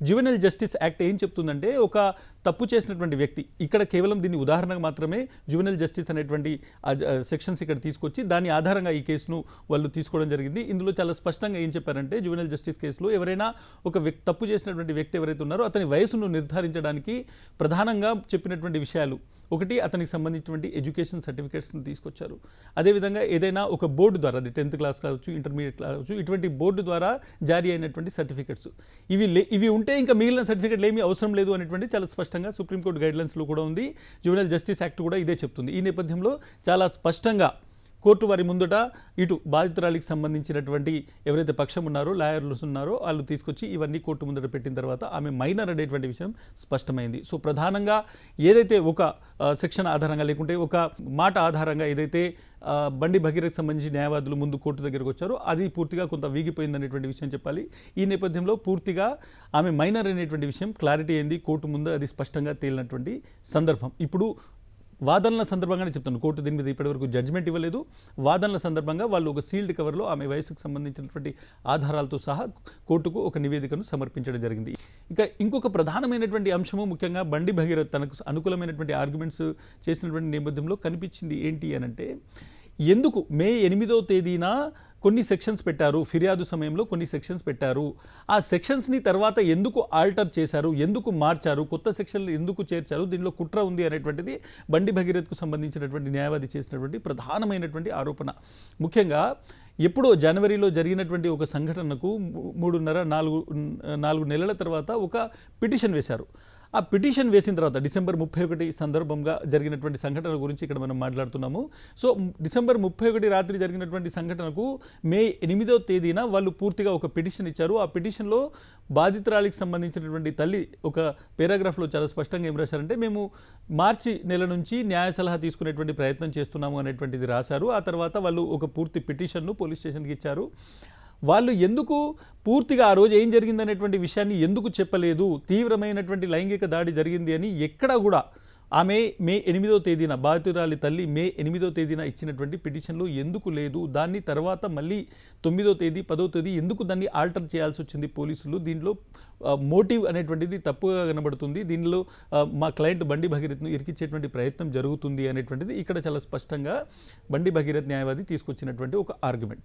Juvenile justice act ఏం చెప్తుందంటే ఒక తప్పు చేసినటువంటి వ్యక్తి ఇక్కడ కేవలం దీన్ని ఉదాహరణగా మాత్రమే జ్యువెనైల్ జస్టిస్ అనేటువంటి సెక్షన్స్ ఇక్కడ తీసుకొచ్చి దాని ఆధారంగా ఈ కేసును వాళ్ళు తీసుకోవడం జరిగింది. ఇందులో చాలా స్పష్టంగా ఏం చెప్పారంటే జ్యువెనైల్ జస్టిస్ కేసులో ఎవరైనా ఒక తప్పు చేసినటువంటి వ్యక్తి ఎవరైతే ఉన్నారో అతని వయసును నిర్ధారించడానికి ప్రధానంగా చెప్పినటువంటి విషయాలు ఒకటి అతనికి సంబంధించినటువంటి ఎడ్యుకేషన్ సర్టిఫికేట్స్ని తీసుకొచ్చారు. అదేవిధంగా ఏదైనా ఒక బోర్డు ద్వారా అది 10th క్లాస్ కావచ్చు, ఇంటర్మీడియట్ కావచ్చు, ఇటువంటి బోర్డు ద్వారా జారీ అయినటువంటి సర్టిఫికేట్స్ ఇవి ఉంటే ఇంకా మిగిలిన సర్టిఫికేట్లు ఏమీ అవసరం లేదు అనేటువంటి చాలా స్పష్టంగా సుప్రీంకోర్టు గైడ్లైన్స్లో కూడా ఉంది. జ్యువెనైల్ జస్టిస్ యాక్ట్ కూడా ఇదే చెప్తుంది. ఈ నేపథ్యంలో చాలా స్పష్టంగా కోర్టు వారి ముందట ఇటు బాధితురాలికి సంబంధించినటువంటి ఎవరైతే పక్షం ఉన్నారో లాయర్లు ఉన్నారో వాళ్ళు తీసుకొచ్చి ఇవన్నీ కోర్టు ముందట పెట్టిన తర్వాత ఆమె మైనర్ అనేటువంటి విషయం స్పష్టమైంది. సో ప్రధానంగా ఏదైతే ఒక సెక్షన్ ఆధారంగా లేకుంటే ఒక మాట ఆధారంగా ఏదైతే బండి భగీరథకి సంబంధించి న్యాయవాదులు ముందు కోర్టు దగ్గరకు వచ్చారో అది పూర్తిగా కొంత వీగిపోయిందనేటువంటి విషయం చెప్పాలి. ఈ నేపథ్యంలో పూర్తిగా ఆమె మైనర్ అనేటువంటి విషయం క్లారిటీ అయింది. కోర్టు ముందు అది స్పష్టంగా తేలినటువంటి సందర్భం. ఇప్పుడు వాదనల సందర్భంగానే చెప్తాను, కోర్టు దీని మీద ఇప్పటివరకు జడ్జిమెంట్ ఇవ్వలేదు. వాదనల సందర్భంగా వాళ్ళు ఒక సీల్డ్ కవర్లో ఆమె వయసుకు సంబంధించినటువంటి ఆధారాలతో సహా కోర్టుకు ఒక నివేదికను సమర్పించడం జరిగింది. ఇంకొక ప్రధానమైనటువంటి అంశము ముఖ్యంగా బండి భగీరథ్ తనకు అనుకూలమైనటువంటి ఆర్గ్యుమెంట్స్ చేసినటువంటి నేపథ్యంలో కనిపించింది ఏంటి అనంటే, ఎందుకు మే 8వ తేదీన కొన్ని సెక్షన్స్ పెట్టారు, ఫిర్యాదు సమయంలో కొన్ని సెక్షన్స్ పెట్టారు, ఆ సెక్షన్స్ని తర్వాత ఎందుకు ఆల్టర్ చేశారు, ఎందుకు మార్చారు, కొత్త సెక్షన్లు ఎందుకు చేర్చారు, దీనిలో కుట్ర ఉంది అనేటువంటిది బండి భగీరథ్కు సంబంధించినటువంటి న్యాయవాది చేసినటువంటి ప్రధానమైనటువంటి ఆరోపణ. ముఖ్యంగా ఎప్పుడో జనవరిలో జరిగినటువంటి ఒక సంఘటనకు 3.5-4 నెలల తర్వాత ఒక పిటిషన్ వేశారు. ఆ పిటిషన్ వేసిన తర్వాత డిసెంబర్ 31 సందర్భంగా జరిగినటువంటి సంఘటన గురించి ఇక్కడ మనం మాట్లాడుతున్నాము. సో డిసెంబర్ 31 రాత్రి జరిగినటువంటి సంఘటనకు మే 8వ తేదీన వాళ్ళు పూర్తిగా ఒక పిటిషన్ ఇచ్చారు. ఆ పిటిషన్లో బాధితురాలికి సంబంధించినటువంటి తల్లి ఒక పారాగ్రాఫ్లో చాలా స్పష్టంగా ఏం రాశారంటే, మేము మార్చి నెల నుంచి న్యాయ సలహా తీసుకునేటువంటి ప్రయత్నం చేస్తున్నాము అనేటువంటిది రాశారు. ఆ తర్వాత వాళ్ళు ఒక పూర్తి పిటిషన్ను పోలీస్ స్టేషన్కి ఇచ్చారు. వాళ్ళు ఎందుకు పూర్తిగా ఆ రోజు ఏం జరిగిందనేటువంటి విషయాన్ని ఎందుకు చెప్పలేదు, తీవ్రమైనటువంటి లైంగిక దాడి జరిగింది అని ఎక్కడా కూడా ఆమె మే 8వ తేదీన బాధితురాలి తల్లి మే 8వ తేదీన ఇచ్చినటువంటి పిటిషన్లో ఎందుకు లేదు, దాన్ని తర్వాత మళ్ళీ 9వ తేదీ 10వ తేదీ ఎందుకు దాన్ని ఆల్టర్ చేయాల్సి వచ్చింది పోలీసులు, దీనిలో మోటివ్ అనేటువంటిది తప్పుగా కనబడుతుంది, దీనిలో మా క్లయింట్ బండి భగీరథ్ను ఇరికించేటువంటి ప్రయత్నం జరుగుతుంది అనేటువంటిది ఇక్కడ చాలా స్పష్టంగా బండి భగీరథ్ న్యాయవాది తీసుకొచ్చినటువంటి ఒక ఆర్గ్యుమెంట్.